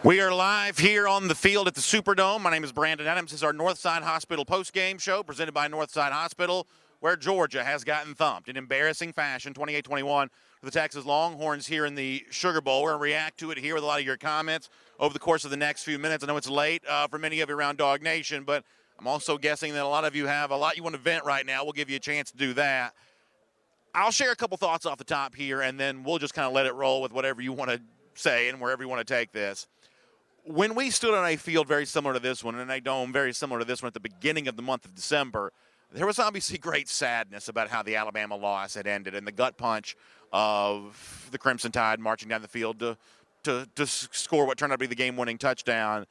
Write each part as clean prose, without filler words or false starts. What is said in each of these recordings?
We are live here on the field at the Superdome. My name is Brandon Adams. This is our Northside Hospital postgame show presented by Northside Hospital, where Georgia has gotten thumped in embarrassing fashion, 28-21, for the Texas Longhorns here in the Sugar Bowl. We're going to react to it here with a lot of your comments over the course of the next few minutes. I know it's late for many of you around Dog Nation, but I'm also guessing that a lot of you have a lot you want to vent right now. We'll give you a chance to do that. I'll share a couple thoughts off the top here, and then we'll just kind of let it roll with whatever you want to say and wherever you want to take this. When we stood on a field very similar to this one, and a dome very similar to this one at the beginning of the month of December, there was obviously great sadness about how the Alabama loss had ended and the gut punch of the Crimson Tide marching down the field to score what turned out to be the game-winning touchdown.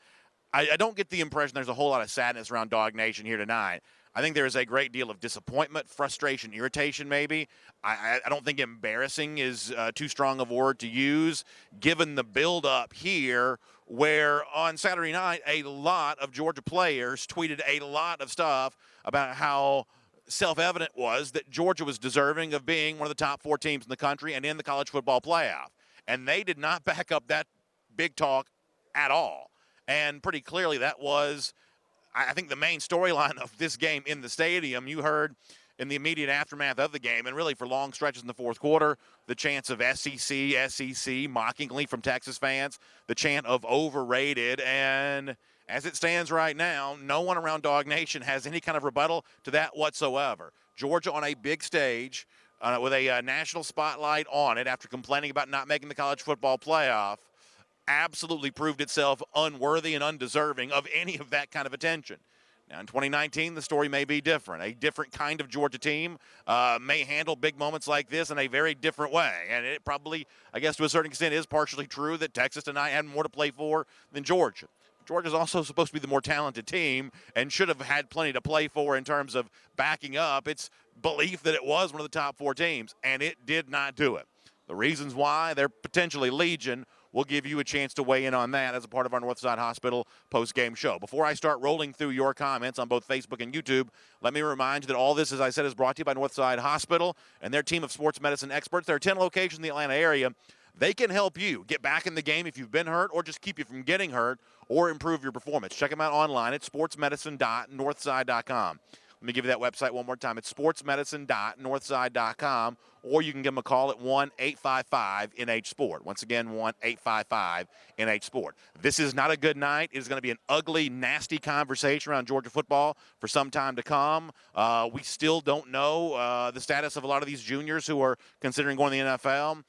I don't get the impression there's a whole lot of sadness around Dog Nation here tonight. I think there is a great deal of disappointment, frustration, irritation maybe. I don't think embarrassing is too strong of a word to use, given the build-up here where on Saturday night a lot of Georgia players tweeted a lot of stuff about how self-evident was that Georgia was deserving of being one of the top 4 teams in the country and in the college football playoff. And they did not back up that big talk at all. And pretty clearly that was, I think, the main storyline of this game in the stadium. You heard in the immediate aftermath of the game, and really for long stretches in the fourth quarter, the chants of SEC mockingly from Texas fans, the chant of overrated, and as it stands right now, no one around Dog Nation has any kind of rebuttal to that whatsoever. Georgia on a big stage with a national spotlight on it after complaining about not making the college football playoff, absolutely proved itself unworthy and undeserving of any of that kind of attention. Now, in 2019, the story may be different. A different kind of Georgia team may handle big moments like this in a very different way. And it probably, I guess to a certain extent, is partially true that Texas tonight had more to play for than Georgia. Georgia's also supposed to be the more talented team and should have had plenty to play for in terms of backing up its belief that it was one of the top 4 teams, and it did not do it. The reasons why, they're potentially legion. We'll give you a chance to weigh in on that as a part of our Northside Hospital post-game show. Before I start rolling through your comments on both Facebook and YouTube, let me remind you that all this, as I said, is brought to you by Northside Hospital and their team of sports medicine experts. There are 10 locations in the Atlanta area. They can help you get back in the game if you've been hurt or just keep you from getting hurt or improve your performance. Check them out online at sportsmedicine.northside.com. Let me give you that website one more time. It's sportsmedicine.northside.com, or you can give them a call at 1-855-NH-SPORT. Once again, 1-855-NH-SPORT. This is not a good night. It is going to be an ugly, nasty conversation around Georgia football for some time to come. We still don't know the status of a lot of these juniors who are considering going to the NFL.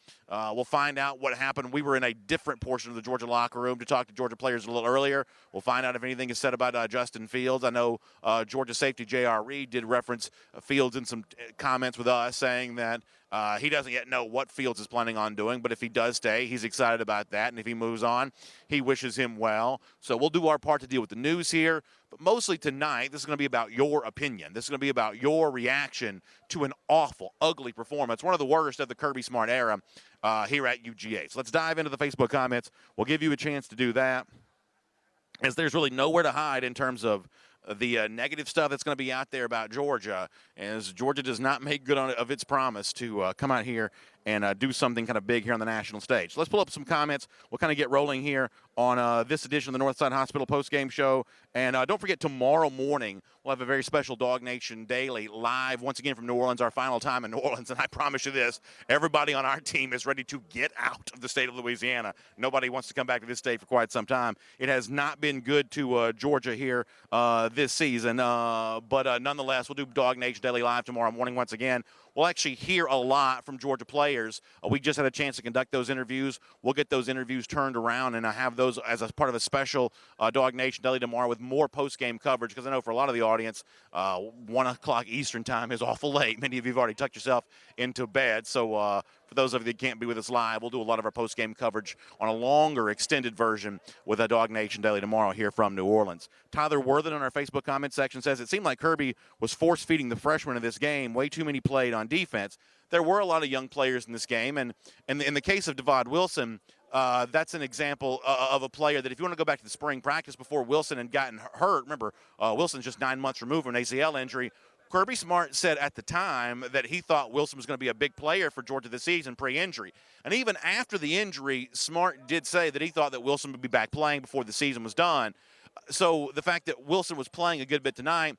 We'll find out what happened. We were in a different portion of the Georgia locker room to talk to Georgia players a little earlier. We'll find out if anything is said about Justin Fields. I know Georgia safety J.R. Reed did reference Fields in some comments with us, saying that he doesn't yet know what Fields is planning on doing, but if he does stay, he's excited about that, and if he moves on, he wishes him well. So we'll do our part to deal with the news here, but mostly tonight, this is going to be about your opinion. This is going to be about your reaction to an awful, ugly performance, one of the worst of the Kirby Smart era here at UGA. So let's dive into the Facebook comments. We'll give you a chance to do that, as there's really nowhere to hide in terms of the negative stuff that's going to be out there about Georgia, as Georgia does not make good on of its promise to come out here and do something kind of big here on the national stage. So let's pull up some comments. We'll kind of get rolling here on this edition of the Northside Hospital postgame show. And don't forget, tomorrow morning, we'll have a very special Dog Nation Daily live, once again from New Orleans, our final time in New Orleans. And I promise you this, everybody on our team is ready to get out of the state of Louisiana. Nobody wants to come back to this state for quite some time. It has not been good to Georgia here this season. But nonetheless, we'll do Dog Nation Daily live tomorrow morning once again. We'll actually hear a lot from Georgia players. We just had a chance to conduct those interviews. We'll get those interviews turned around, and I have those as a part of a special Dog Nation Daily tomorrow with more post-game coverage, because I know for a lot of the audience, 1 o'clock Eastern time is awful late. Many of you have already tucked yourself into bed. So for those of you that can't be with us live, we'll do a lot of our post-game coverage on a longer, extended version with a Dog Nation Daily tomorrow here from New Orleans. Tyler Worthen on our Facebook comment section says, it seemed like Kirby was force-feeding the freshmen of this game. Way too many played on defense. There were a lot of young players in this game, and in the case of Devod Wilson, that's an example of a player that if you want to go back to the spring practice before Wilson had gotten hurt, remember, Wilson's just 9 months removed from an ACL injury, Kirby Smart said at the time that he thought Wilson was going to be a big player for Georgia this season pre-injury. And even after the injury, Smart did say that he thought that Wilson would be back playing before the season was done. So the fact that Wilson was playing a good bit tonight,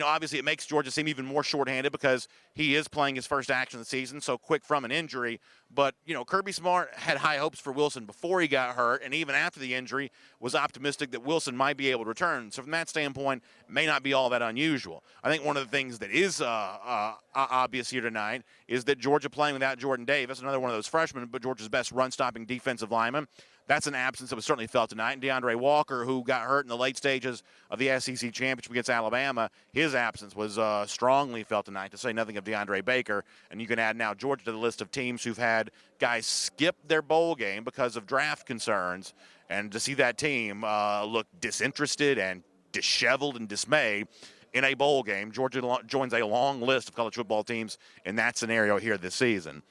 obviously it makes Georgia seem even more shorthanded because he is playing his first action of the season, so quick from an injury. But, Kirby Smart had high hopes for Wilson before he got hurt, and even after the injury was optimistic that Wilson might be able to return. So from that standpoint, it may not be all that unusual. I think one of the things that is obvious here tonight is that Georgia playing without Jordan Davis, another one of those freshmen, but Georgia's best run-stopping defensive lineman. That's an absence that was certainly felt tonight. And DeAndre Walker, who got hurt in the late stages of the SEC championship against Alabama, his absence was strongly felt tonight, to say nothing of DeAndre Baker. And you can add now Georgia to the list of teams who've had guys skip their bowl game because of draft concerns. And to see that team look disinterested and disheveled and dismayed in a bowl game, Georgia joins a long list of college football teams in that scenario here this season.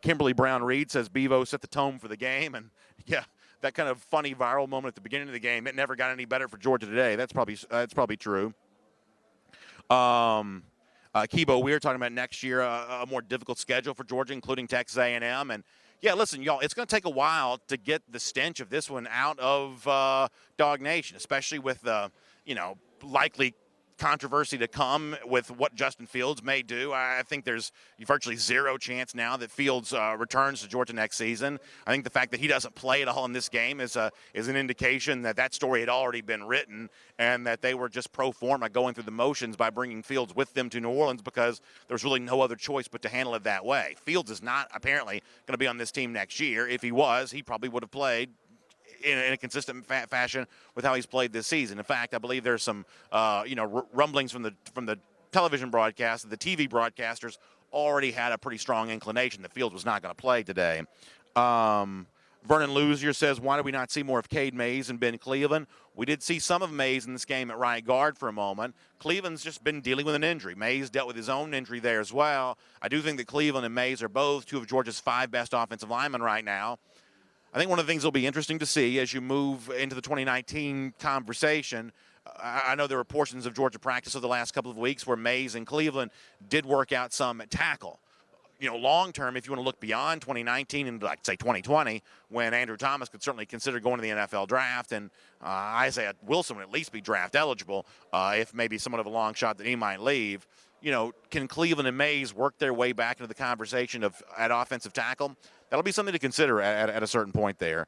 Kimberly Brown-Reed says Bevo set the tone for the game, and yeah, that kind of funny viral moment at the beginning of the game, it never got any better for Georgia today. That's probably true. Kibo, we're talking about next year a more difficult schedule for Georgia, including Texas A&M, and yeah, listen, y'all, it's going to take a while to get the stench of this one out of Dog Nation, especially with likely controversy to come with what Justin Fields may do. I think there's virtually zero chance now that Fields returns to Georgia next season. I think the fact that he doesn't play at all in this game is an indication that story had already been written and that they were just pro forma going through the motions by bringing Fields with them to New Orleans because there's really no other choice but to handle it that way. Fields is not apparently going to be on this team next year. If he was, he probably would have played in a consistent fashion with how he's played this season. In fact, I believe there's some, rumblings from the television broadcast. The TV broadcasters already had a pretty strong inclination that Fields was not going to play today. Vernon Luzier says, why do we not see more of Cade Mays and Ben Cleveland? We did see some of Mays in this game at right guard for a moment. Cleveland's just been dealing with an injury. Mays dealt with his own injury there as well. I do think that Cleveland and Mays are both two of Georgia's 5 best offensive linemen right now. I think one of the things that'll be interesting to see as you move into the 2019 conversation, I know there were portions of Georgia practice over the last couple of weeks where Mays and Cleveland did work out some at tackle. Long term, if you want to look beyond 2019 and like say 2020, when Andrew Thomas could certainly consider going to the NFL draft, and Isaiah Wilson would at least be draft eligible, if maybe somewhat of a long shot that he might leave. Can Cleveland and Mays work their way back into the conversation at offensive tackle? That'll be something to consider at a certain point there.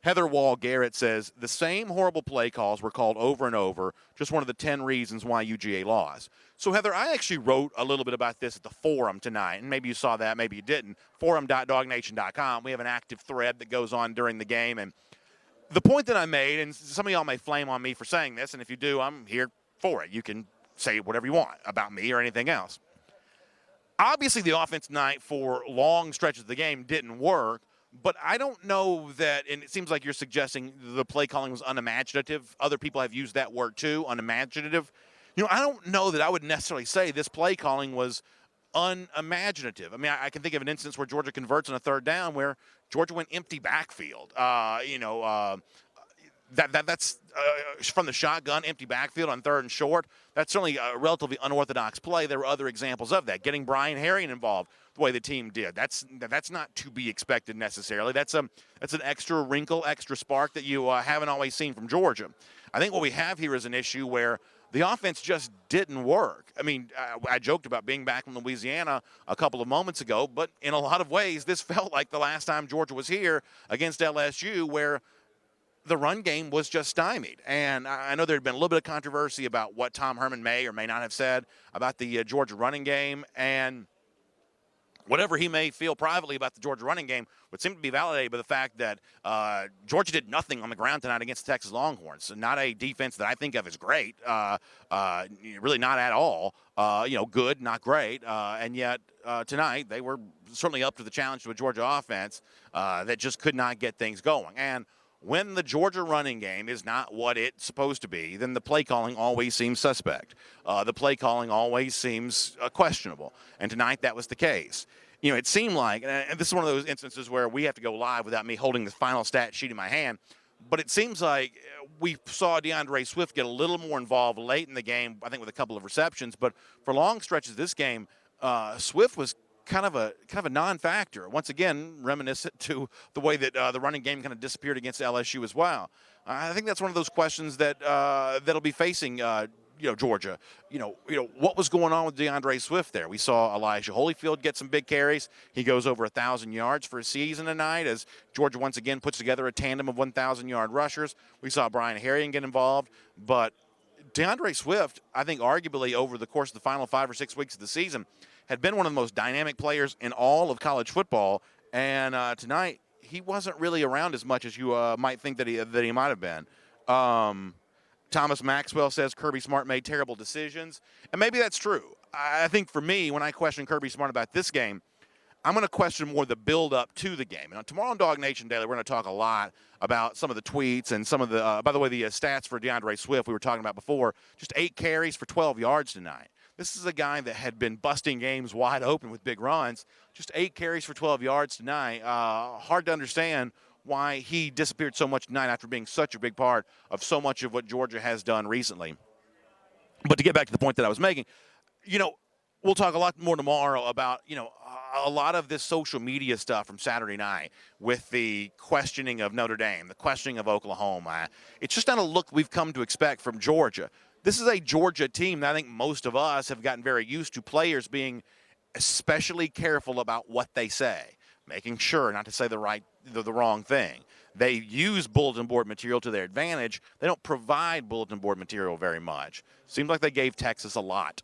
Heather Wall Garrett says, the same horrible play calls were called over and over, just one of the 10 reasons why UGA lost. So, Heather, I actually wrote a little bit about this at the forum tonight, and maybe you saw that, maybe you didn't. Forum.dognation.com. We have an active thread that goes on during the game, and the point that I made, and some of y'all may flame on me for saying this, and if you do, I'm here for it. You can say whatever you want about me or anything else. Obviously, the offense tonight for long stretches of the game didn't work, but I don't know that, and it seems like you're suggesting the play calling was unimaginative. Other people have used that word too, unimaginative. I don't know that I would necessarily say this play calling was unimaginative. I mean, I can think of an instance where Georgia converts on a third down where Georgia went empty backfield. That's from the shotgun, empty backfield on third and short. That's certainly a relatively unorthodox play. There were other examples of that. Getting Brian Herring involved the way the team did. That's not to be expected necessarily. That's an extra wrinkle, extra spark that you haven't always seen from Georgia. I think what we have here is an issue where the offense just didn't work. I mean, I joked about being back in Louisiana a couple of moments ago, but in a lot of ways, this felt like the last time Georgia was here against LSU, where the run game was just stymied. And I know there had been a little bit of controversy about what Tom Herman may or may not have said about the Georgia running game. And whatever he may feel privately about the Georgia running game would seem to be validated by the fact that Georgia did nothing on the ground tonight against the Texas Longhorns. So not a defense that I think of as great, really not at all. Good, not great. And yet tonight they were certainly up to the challenge to a Georgia offense that just could not get things going. And when the Georgia running game is not what it's supposed to be, then the play calling always seems suspect. The play calling always seems questionable. And tonight that was the case. It seemed like, and this is one of those instances where we have to go live without me holding the final stat sheet in my hand, But it seems like we saw DeAndre Swift get a little more involved late in the game, I think with a couple of receptions. But for long stretches of this game, Swift was kind of a non-factor. Once again, reminiscent to the way that the running game kind of disappeared against LSU as well. I think that's one of those questions that that'll be facing Georgia. What was going on with DeAndre Swift there? We saw Elijah Holyfield get some big carries. He goes over 1,000 yards for a season tonight as Georgia once again puts together a tandem of 1,000-yard rushers. We saw Brian Harrion get involved, but DeAndre Swift, I think arguably over the course of the final 5 or 6 weeks of the season, had been one of the most dynamic players in all of college football, and tonight he wasn't really around as much as you might think that he might have been. Thomas Maxwell says Kirby Smart made terrible decisions, and maybe that's true. I think for me, when I question Kirby Smart about this game, I'm going to question more the build-up to the game. Now, tomorrow on Dog Nation Daily, we're going to talk a lot about some of the tweets and some of the, by the way, the stats for DeAndre Swift we were talking about before. Just 8 carries for 12 yards tonight. This is a guy that had been busting games wide open with big runs. Just 8 carries for 12 yards tonight. Hard to understand why he disappeared so much tonight after being such a big part of so much of what Georgia has done recently. But to get back to the point that I was making, we'll talk a lot more tomorrow about, a lot of this social media stuff from Saturday night with the questioning of Notre Dame, the questioning of Oklahoma. It's just not a look we've come to expect from Georgia. This is a Georgia team that I think most of us have gotten very used to players being especially careful about what they say, making sure not to say the wrong thing. They use bulletin board material to their advantage. They don't provide bulletin board material very much. Seems like they gave Texas a lot.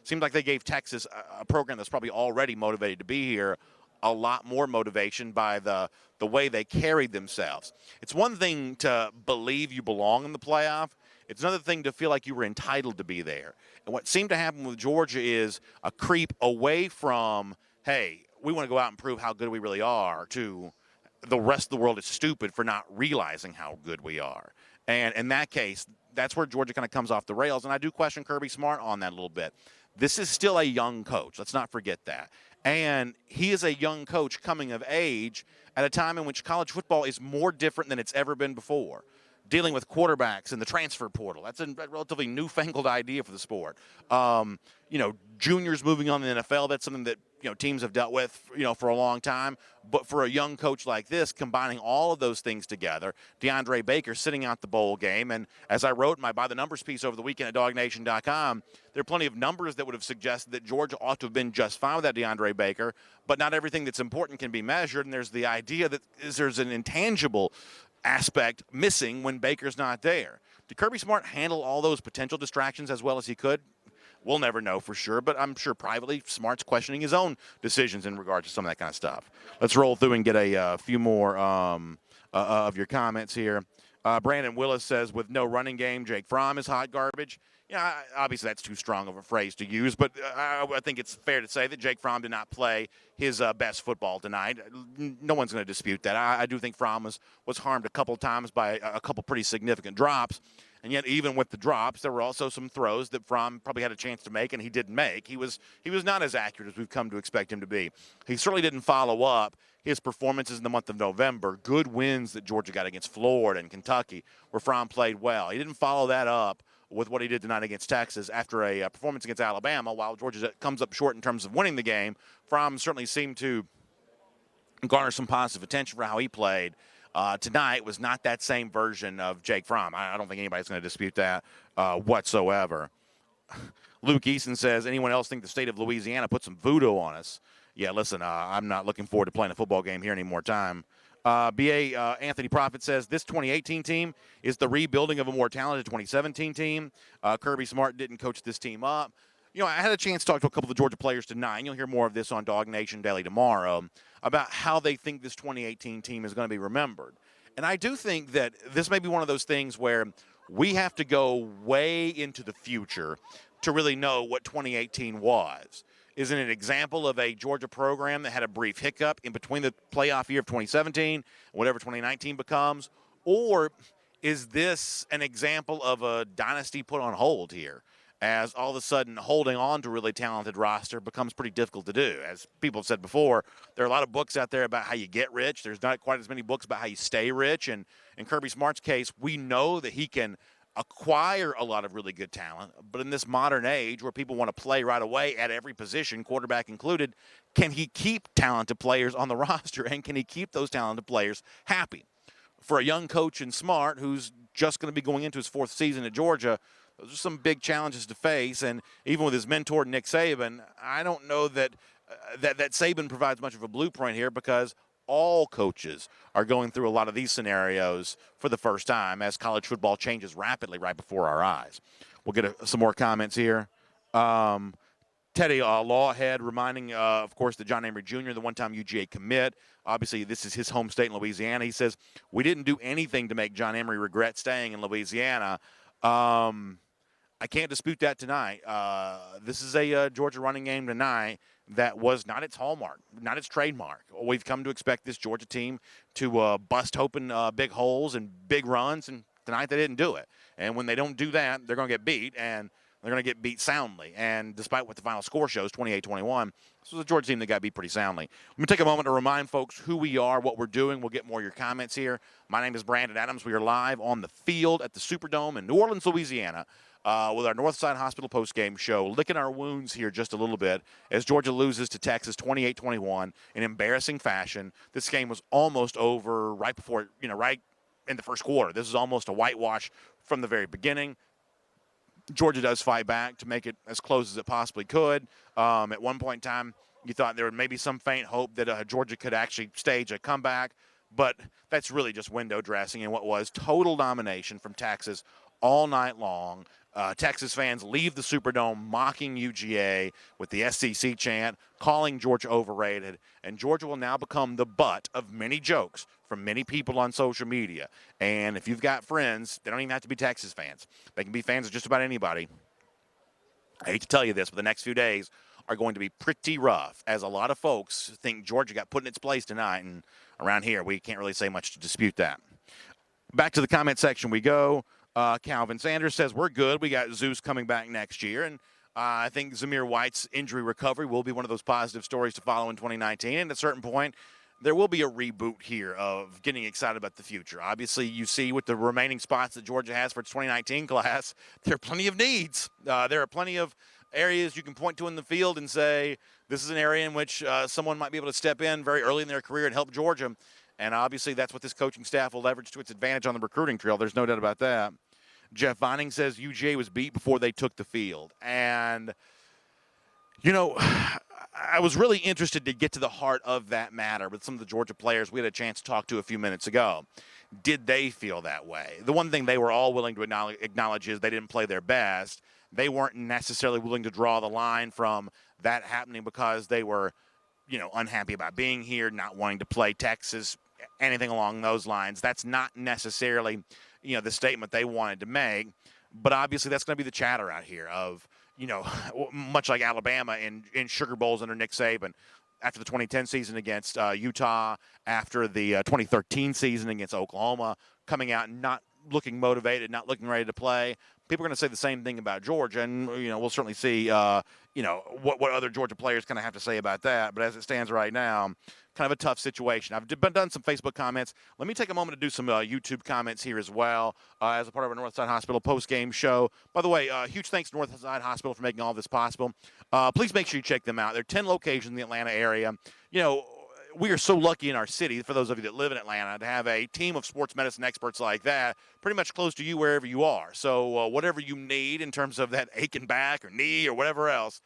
Seems like they gave Texas a program that's probably already motivated to be here a lot more motivation by the way they carried themselves. It's one thing to believe you belong in the playoff. It's another thing to feel like you were entitled to be there. And what seemed to happen with Georgia is a creep away from, hey, we want to go out and prove how good we really are, to the rest of the world is stupid for not realizing how good we are. And in that case, that's where Georgia kind of comes off the rails. And I do question Kirby Smart on that a little bit. This is still a young coach. Let's not forget that. And he is a young coach coming of age at a time in which college football is more different than it's ever been before. Dealing with quarterbacks and the transfer portal. That's a relatively newfangled idea for the sport. Juniors moving on to the NFL, that's something that, teams have dealt with, for a long time. But for a young coach like this, combining all of those things together, DeAndre Baker sitting out the bowl game, and as I wrote in my By the Numbers piece over the weekend at DogNation.com, there are plenty of numbers that would have suggested that Georgia ought to have been just fine without DeAndre Baker, but not everything that's important can be measured, and there's the idea that there's an intangible aspect missing when Baker's not there. Did Kirby Smart handle all those potential distractions as well as he could? We'll never know for sure, but I'm sure privately Smart's questioning his own decisions in regards to some of that kind of stuff. Let's roll through and get a few more of your comments here. Brandon Willis says, with no running game, Jake Fromm is hot garbage. Obviously that's too strong of a phrase to use, but I think it's fair to say that Jake Fromm did not play his best football tonight. No one's going to dispute that. I do think Fromm was harmed a couple times by a couple pretty significant drops. And yet, even with the drops, there were also some throws that Fromm probably had a chance to make, and he didn't make. He was not as accurate as we've come to expect him to be. He certainly didn't follow up his performances in the month of November, good wins that Georgia got against Florida and Kentucky, where Fromm played well. He didn't follow that up with what he did tonight against Texas after a performance against Alabama. While Georgia comes up short in terms of winning the game, Fromm certainly seemed to garner some positive attention for how he played. Tonight was not that same version of Jake Fromm. I don't think anybody's going to dispute that whatsoever. Luke Eason says, anyone else think the state of Louisiana put some voodoo on us? Yeah, listen, I'm not looking forward to playing a football game here any more time. Anthony Prophet says, this 2018 team is the rebuilding of a more talented 2017 team. Kirby Smart didn't coach this team up. I had a chance to talk to a couple of the Georgia players tonight, and you'll hear more of this on Dog Nation Daily tomorrow, about how they think this 2018 team is going to be remembered. And I do think that this may be one of those things where we have to go way into the future to really know what 2018 was. Is it an example of a Georgia program that had a brief hiccup in between the playoff year of 2017 and whatever 2019 becomes? Or is this an example of a dynasty put on hold here? as all of a sudden holding on to a really talented roster becomes pretty difficult to do. As people have said before, there are a lot of books out there about how you get rich. There's not quite as many books about how you stay rich. And in Kirby Smart's case, we know that he can acquire a lot of really good talent. But in this modern age where people want to play right away at every position, quarterback included, can he keep talented players on the roster, and can he keep those talented players happy? For a young coach in Smart who's just going to be going into his 4th season at Georgia, those are some big challenges to face. And even with his mentor, Nick Saban, I don't know that that Saban provides much of a blueprint here, because all coaches are going through a lot of these scenarios for the first time as college football changes rapidly right before our eyes. We'll get some more comments here. Teddy Lawhead reminding, of course, that John Emery Jr., the one-time UGA commit. Obviously, this is his home state in Louisiana. He says, we didn't do anything to make John Emery regret staying in Louisiana. I can't dispute that tonight. This is a Georgia running game tonight that was not its hallmark, not its trademark. We've come to expect this Georgia team to bust open big holes and big runs, and tonight they didn't do it. And when they don't do that, they're going to get beat, and they're going to get beat soundly. And despite what the final score shows, 28-21, this was a Georgia team that got beat pretty soundly. Let me take a moment to remind folks who we are, what we're doing. We'll get more of your comments here. My name is Brandon Adams. We are live on the field at the Superdome in New Orleans, Louisiana, with our Northside Hospital postgame show, licking our wounds here just a little bit as Georgia loses to Texas 28-21 in embarrassing fashion. This game was almost over right before, right in the first quarter. This is almost a whitewash from the very beginning. Georgia does fight back to make it as close as it possibly could. At one point in time, you thought there would maybe some faint hope that Georgia could actually stage a comeback, but that's really just window dressing in what was total domination from Texas all night long. Texas fans leave the Superdome mocking UGA with the SEC chant, calling Georgia overrated, and Georgia will now become the butt of many jokes from many people on social media. And if you've got friends, they don't even have to be Texas fans. They can be fans of just about anybody. I hate to tell you this, but the next few days are going to be pretty rough, as a lot of folks think Georgia got put in its place tonight, and around here we can't really say much to dispute that. Back to the comment section we go. Calvin Sanders says, we're good. We got Zeus coming back next year. And I think Zamir White's injury recovery will be one of those positive stories to follow in 2019. And at a certain point, there will be a reboot here of getting excited about the future. Obviously, you see with the remaining spots that Georgia has for its 2019 class, there are plenty of needs. There are plenty of areas you can point to in the field and say, this is an area in which someone might be able to step in very early in their career and help Georgia. And obviously, that's what this coaching staff will leverage to its advantage on the recruiting trail. There's no doubt about that. Jeff Vining says UGA was beat before they took the field. And, I was really interested to get to the heart of that matter with some of the Georgia players we had a chance to talk to a few minutes ago. Did they feel that way? The one thing they were all willing to acknowledge is they didn't play their best. They weren't necessarily willing to draw the line from that happening because they were, unhappy about being here, not wanting to play Texas, anything along those lines. That's not necessarily the statement they wanted to make, but obviously that's going to be the chatter out here of, much like Alabama in Sugar Bowls under Nick Saban, after the 2010 season against Utah, after the 2013 season against Oklahoma, coming out and not looking motivated, not looking ready to play. People are going to say the same thing about Georgia, and we'll certainly see what other Georgia players kind of have to say about that. But as it stands right now, kind of a tough situation. I've done some Facebook comments. Let me take a moment to do some YouTube comments here as well as a part of our Northside Hospital post-game show. By the way, huge thanks to Northside Hospital for making all this possible. Please make sure you check them out. There are 10 locations in the Atlanta area. We are so lucky in our city, for those of you that live in Atlanta, to have a team of sports medicine experts like that pretty much close to you wherever you are. So whatever you need in terms of that aching back or knee or whatever else,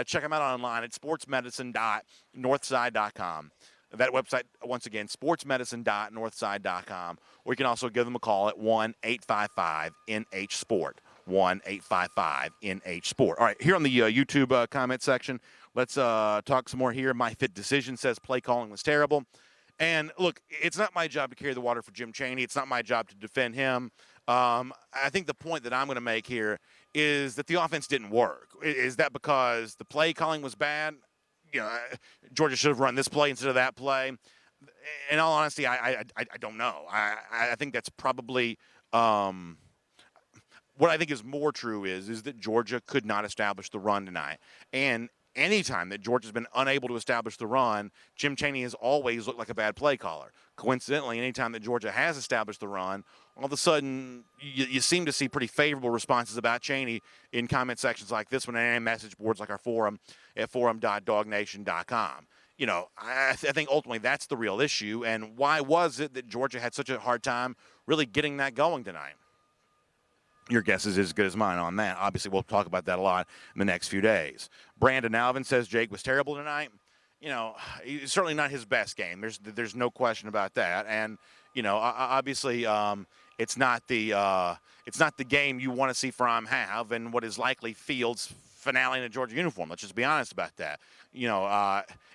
check them out online at sportsmedicine.northside.com. That website, once again, sportsmedicine.northside.com. Or you can also give them a call at 1-855-NH-SPORT. 1-855-NH-SPORT. All right, here on the YouTube comment section, let's talk some more here. My Fit Decision says play calling was terrible. And, look, it's not my job to carry the water for Jim Chaney. It's not my job to defend him. I think the point that I'm going to make here is that the offense didn't work. Is that because the play calling was bad? Georgia should have run this play instead of that play. In all honesty, I don't know. I think that's probably what I think is more true is that Georgia could not establish the run tonight. And anytime that Georgia's been unable to establish the run, Jim Chaney has always looked like a bad play caller. Coincidentally, anytime that Georgia has established the run, all of a sudden you seem to see pretty favorable responses about Chaney in comment sections like this one and message boards like our forum at forum.dognation.com. I think ultimately that's the real issue. And why was it that Georgia had such a hard time really getting that going tonight? Your guess is as good as mine on that. Obviously, we'll talk about that a lot in the next few days. Brandon Alvin says Jake was terrible tonight. It's certainly not his best game. There's no question about that. And obviously, it's not the game you want to see Fromm have, and what is likely Fields' finale in a Georgia uniform. Let's just be honest about that.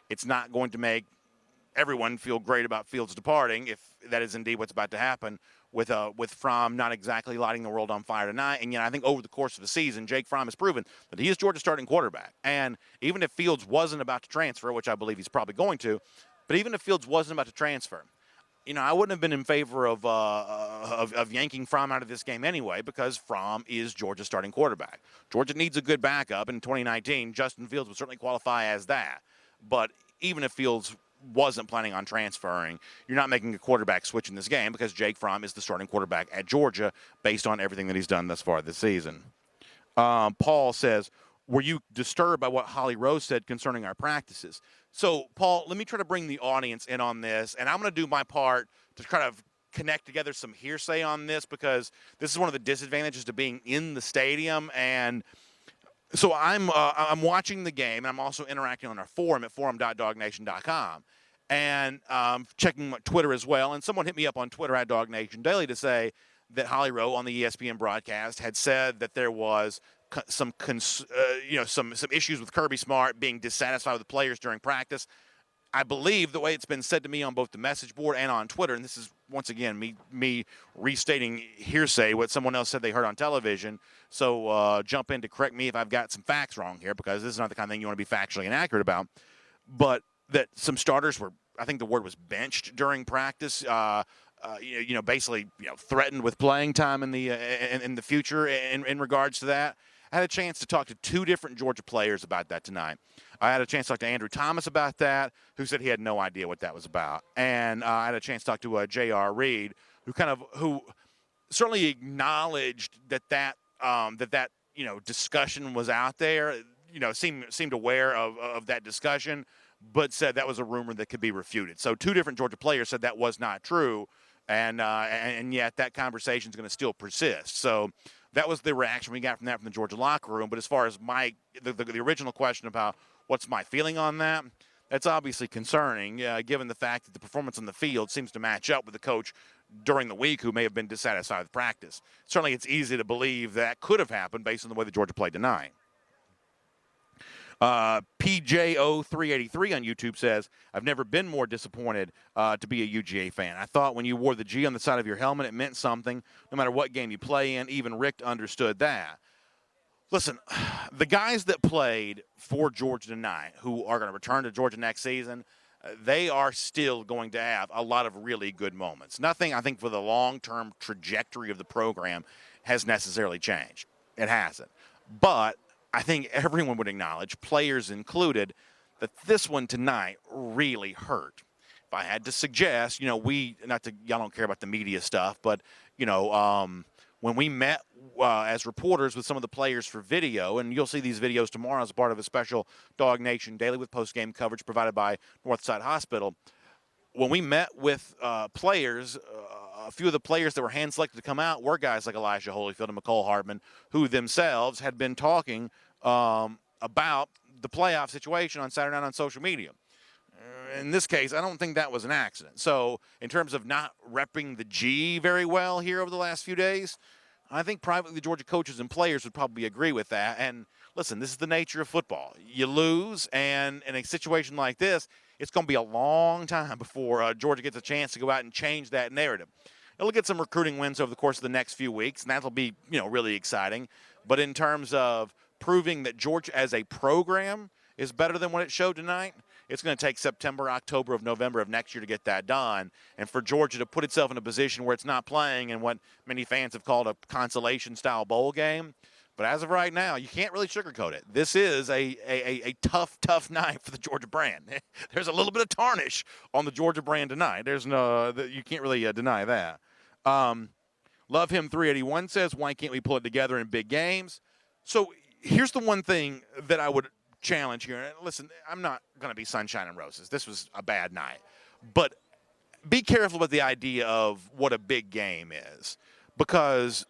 It's not going to make everyone feel great about Fields departing if that is indeed what's about to happen with Fromm not exactly lighting the world on fire tonight. And I think over the course of the season, Jake Fromm has proven that he is Georgia's starting quarterback. And even if Fields wasn't about to transfer, which I believe he's probably going to, but even if Fields wasn't about to transfer, I wouldn't have been in favor of yanking Fromm out of this game anyway, because Fromm is Georgia's starting quarterback. Georgia needs a good backup. In 2019, Justin Fields would certainly qualify as that. But even if Fields wasn't planning on transferring, you're not making a quarterback switch in this game because Jake Fromm is the starting quarterback at Georgia based on everything that he's done thus far this season. Paul says, were you disturbed by what Holly Rose said concerning our practices? So, Paul, let me try to bring the audience in on this, and I'm going to do my part to kind of connect together some hearsay on this, because this is one of the disadvantages to being in the stadium. And so I'm watching the game, and I'm also interacting on our forum at forum.dognation.com, and checking Twitter as well. And someone hit me up on Twitter at Dognation Daily to say that Holly Rowe on the ESPN broadcast had said that there was some issues with Kirby Smart being dissatisfied with the players during practice. I believe the way it's been said to me on both the message board and on Twitter, and this is once again me restating hearsay what someone else said they heard on television. So jump in to correct me if I've got some facts wrong here, because this is not the kind of thing you want to be factually inaccurate about. But that some starters were, I think the word was benched during practice. Basically, threatened with playing time in the future in regards to that. I had a chance to talk to two different Georgia players about that tonight. I had a chance to talk to Andrew Thomas about that, who said he had no idea what that was about. And I had a chance to talk to J.R. Reed, who certainly acknowledged that discussion was out there, seemed aware of that discussion, but said that was a rumor that could be refuted. So two different Georgia players said that was not true, and yet that conversation is going to still persist. So that was the reaction we got from the Georgia locker room. But as far as the original question about what's my feeling on that, that's obviously concerning, given the fact that the performance on the field seems to match up with the coach during the week who may have been dissatisfied with practice. Certainly it's easy to believe that could have happened based on the way that Georgia played tonight. PJO383 on YouTube says, I've never been more disappointed to be a UGA fan. I thought when you wore the G on the side of your helmet, it meant something, no matter what game you play in. Even Rick understood that. Listen, the guys that played for Georgia tonight, who are going to return to Georgia next season, they are still going to have a lot of really good moments. Nothing, I think, for the long-term trajectory of the program has necessarily changed. It hasn't. But I think everyone would acknowledge, players included, that this one tonight really hurt. If I had to suggest, y'all don't care about the media stuff, but, when we met as reporters with some of the players for video, and you'll see these videos tomorrow as part of a special Dog Nation Daily with post-game coverage provided by Northside Hospital. When we met with players, a few of the players that were hand-selected to come out were guys like Elijah Holyfield and McCole Hardman, who themselves had been talking about the playoff situation on Saturday night on social media. In this case, I don't think that was an accident. So in terms of not repping the G very well here over the last few days, I think privately the Georgia coaches and players would probably agree with that. And listen, this is the nature of football. You lose, and in a situation like this, it's going to be a long time before Georgia gets a chance to go out and change that narrative. It'll get some recruiting wins over the course of the next few weeks, and that'll be, really exciting. But in terms of proving that Georgia as a program is better than what it showed tonight, It's going to take September, October, of November of next year to get that done. And for Georgia to put itself in a position where it's not playing in what many fans have called a consolation-style bowl game. But as of right now, you can't really sugarcoat it. This is a tough night for the Georgia brand. There's a little bit of tarnish on the Georgia brand tonight. There's no, you can't really deny that. Love Him 381 says, why can't we pull it together in big games? So here's the one thing that I would challenge here. And listen, I'm not going to be sunshine and roses. This was a bad night. But be careful with the idea of what a big game is, because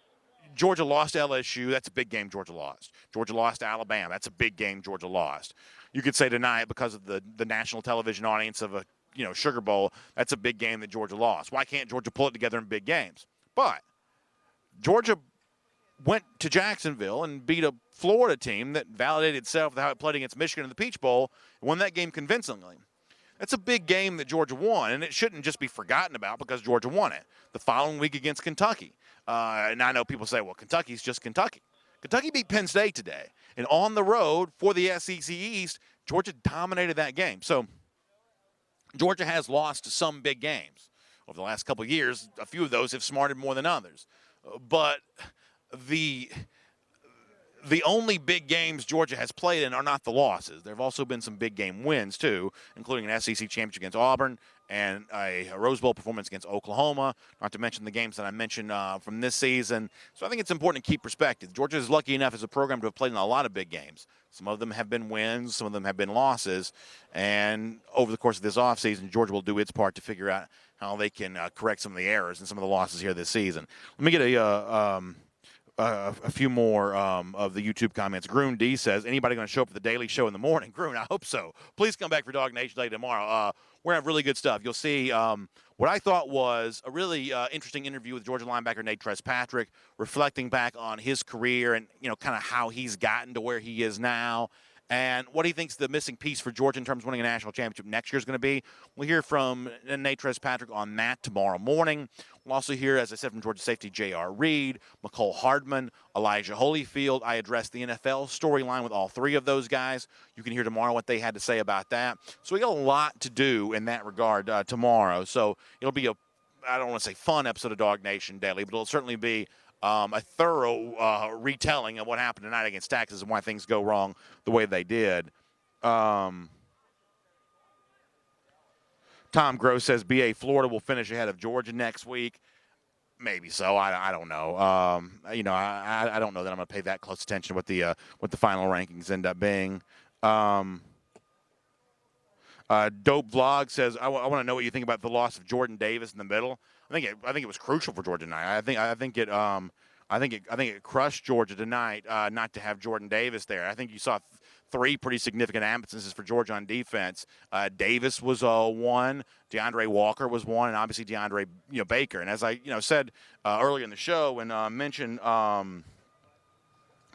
Georgia lost to LSU. That's a big game Georgia lost. Georgia lost to Alabama. That's a big game Georgia lost. You could say tonight, because of the national television audience of a Sugar Bowl, that's a big game that Georgia lost. Why can't Georgia pull it together in big games? But Georgia went to Jacksonville and beat a Florida team that validated itself with how it played against Michigan in the Peach Bowl and won that game convincingly. That's a big game that Georgia won, and it shouldn't just be forgotten about because Georgia won it. The following week against Kentucky. And I know people say, well, Kentucky's just Kentucky. Kentucky beat Penn State today. And on the road for the SEC East, Georgia dominated that game. So Georgia has lost some big games. Over the last couple of years, a few of those have smarted more than others. But the only big games Georgia has played in are not the losses. There have also been some big game wins, too, including an SEC championship against Auburn and a Rose Bowl performance against Oklahoma, not to mention the games that I mentioned from this season. So I think it's important to keep perspective. Georgia is lucky enough as a program to have played in a lot of big games. Some of them have been wins, some of them have been losses. And over the course of this offseason, Georgia will do its part to figure out how they can correct some of the errors and some of the losses here this season. Let me get a few more of the YouTube comments. Groon D says, anybody going to show up at the Daily Show in the morning? Groon, I hope so. Please come back for Dog Nation Day tomorrow. We're going to have really good stuff. You'll see what I thought was a really interesting interview with Georgia linebacker Nate Patrick, reflecting back on his career and, kind of how he's gotten to where he is now and what he thinks the missing piece for Georgia in terms of winning a national championship next year is going to be. We'll hear from Nate Patrick on that tomorrow morning. We'll also hear, as I said, from Georgia safety J.R. Reed, McCole Hardman, Elijah Holyfield. I addressed the NFL storyline with all three of those guys. You can hear tomorrow what they had to say about that. So we got a lot to do in that regard tomorrow. So it'll be I don't want to say fun episode of Dog Nation Daily, but it'll certainly be a thorough retelling of what happened tonight against Texas and why things go wrong the way they did. Tom Gross says BA Florida will finish ahead of Georgia next week. Maybe so. I don't know. I don't know that I'm going to pay that close attention to what the final rankings end up being. Dope Vlog says I want to know what you think about the loss of Jordan Davis in the middle. I think it was crucial for Georgia tonight. I think it crushed Georgia tonight not to have Jordan Davis there. I think you saw three pretty significant absences for Georgia on defense. Davis was one, DeAndre Walker was one, and obviously DeAndre Baker. And as I said earlier in the show and mentioned, and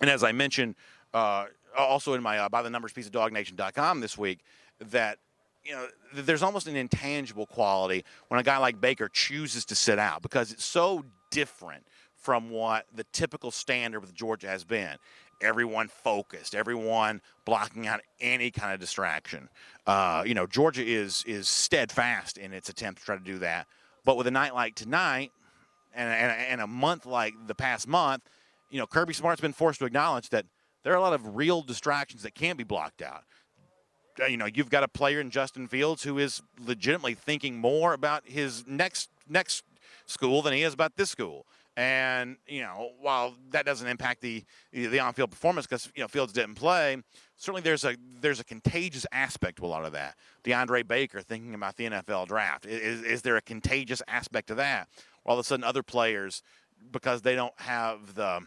as I mentioned also in my by the numbers piece of DogNation.com this week, that there's almost an intangible quality when a guy like Baker chooses to sit out because it's so different from what the typical standard with Georgia has been. Everyone focused, everyone blocking out any kind of distraction. Georgia is steadfast in its attempt to try to do that. But with a night like tonight and a month like the past month, Kirby Smart's been forced to acknowledge that there are a lot of real distractions that can be blocked out. You've got a player in Justin Fields who is legitimately thinking more about his next school than he is about this school. And, while that doesn't impact the on-field performance because, Fields didn't play, certainly there's a contagious aspect to a lot of that. DeAndre Baker thinking about the NFL draft. Is there a contagious aspect to that? All of a sudden other players, because they don't have the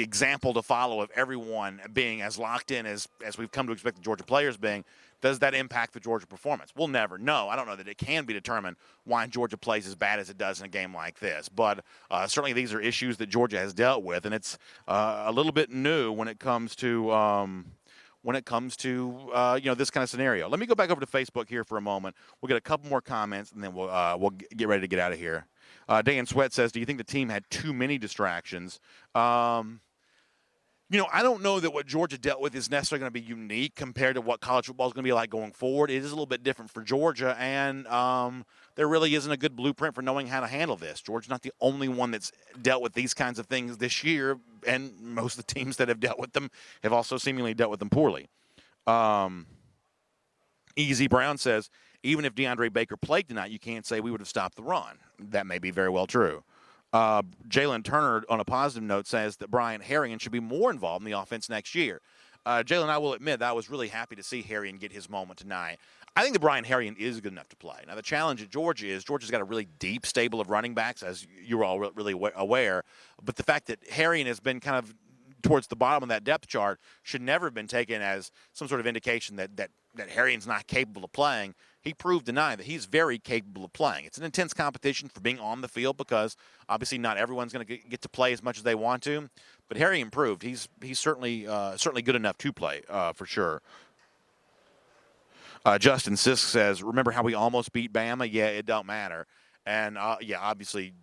example to follow of everyone being as locked in as we've come to expect the Georgia players being, does that impact the Georgia performance? We'll never know. I don't know that it can be determined why Georgia plays as bad as it does in a game like this. But certainly these are issues that Georgia has dealt with, and it's a little bit new when it comes to this kind of scenario. Let me go back over to Facebook here for a moment. We'll get a couple more comments, and then we'll get ready to get out of here. Dan Sweat says, do you think the team had too many distractions? I don't know that what Georgia dealt with is necessarily going to be unique compared to what college football is going to be like going forward. It is a little bit different for Georgia, and there really isn't a good blueprint for knowing how to handle this. Georgia's not the only one that's dealt with these kinds of things this year, and most of the teams that have dealt with them have also seemingly dealt with them poorly. Easy Brown says, even if DeAndre Baker played tonight, you can't say we would have stopped the run. That may be very well true. Jalen Turner, on a positive note, says that Brian Harrion should be more involved in the offense next year. Jalen, I will admit that I was really happy to see Harrion get his moment tonight. I think that Brian Harrion is good enough to play. Now, the challenge at Georgia is Georgia's got a really deep stable of running backs, as you're all really aware. But the fact that Harrion has been kind of towards the bottom of that depth chart should never have been taken as some sort of indication that Harrion's not capable of playing. He proved tonight that he's very capable of playing. It's an intense competition for being on the field because obviously not everyone's going to get to play as much as they want to. But Harry improved. He's certainly good enough to play for sure. Justin Sisk says, "Remember how we almost beat Bama? Yeah, it don't matter." And obviously,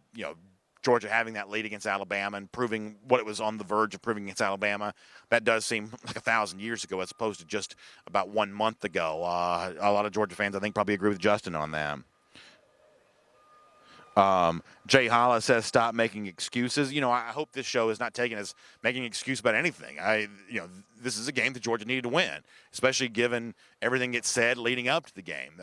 Georgia having that lead against Alabama and proving what it was on the verge of proving against Alabama, that does seem like 1,000 years ago as opposed to just about 1 month ago. A lot of Georgia fans, I think, probably agree with Justin on that. Jay Holla says, "Stop making excuses." I hope this show is not taken as making an excuse about anything. This is a game that Georgia needed to win, especially given everything gets said leading up to the game.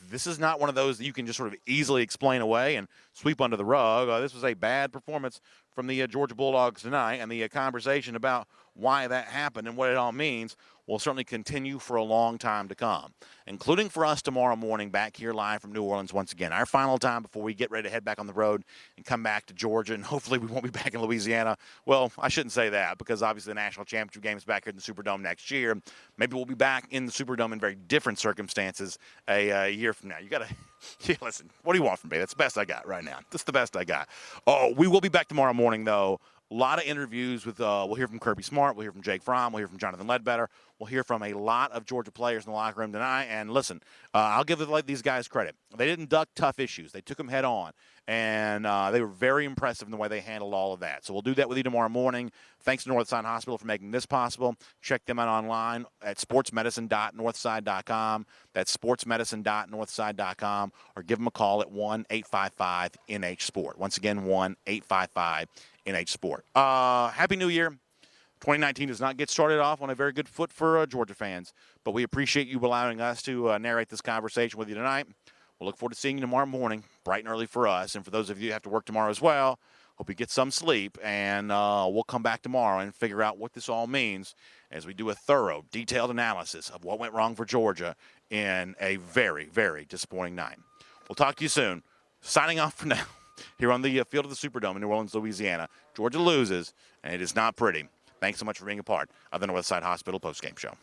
This is not one of those that you can just sort of easily explain away and sweep under the rug. This was a bad performance from the Georgia Bulldogs tonight, and the conversation about why that happened and what it all means will certainly continue for a long time to come, including for us tomorrow morning back here live from New Orleans once again. Our final time before we get ready to head back on the road and come back to Georgia, and hopefully we won't be back in Louisiana. Well, I shouldn't say that because obviously the national championship game is back here in the Superdome next year. Maybe we'll be back in the Superdome in very different circumstances a year from now. You got to listen, what do you want from me? That's the best I got right now. That's the best I got. Oh, we will be back tomorrow morning, though. A lot of interviews with, we'll hear from Kirby Smart, we'll hear from Jake Fromm, we'll hear from Jonathan Ledbetter, we'll hear from a lot of Georgia players in the locker room tonight. And listen, I'll give these guys credit. They didn't duck tough issues. They took them head on. And they were very impressive in the way they handled all of that. So we'll do that with you tomorrow morning. Thanks to Northside Hospital for making this possible. Check them out online at sportsmedicine.northside.com. That's sportsmedicine.northside.com. Or give them a call at 1-855-NH-SPORT. Once again, 1-855-NH-SPORT. Happy New Year. 2019 does not get started off on a very good foot for Georgia fans. But we appreciate you allowing us to narrate this conversation with you tonight. We'll look forward to seeing you tomorrow morning, bright and early for us. And for those of you who have to work tomorrow as well, hope you get some sleep. And we'll come back tomorrow and figure out what this all means as we do a thorough, detailed analysis of what went wrong for Georgia in a very, very disappointing night. We'll talk to you soon. Signing off for now here on the field of the Superdome in New Orleans, Louisiana. Georgia loses, and it is not pretty. Thanks so much for being a part of the Northside Hospital postgame show.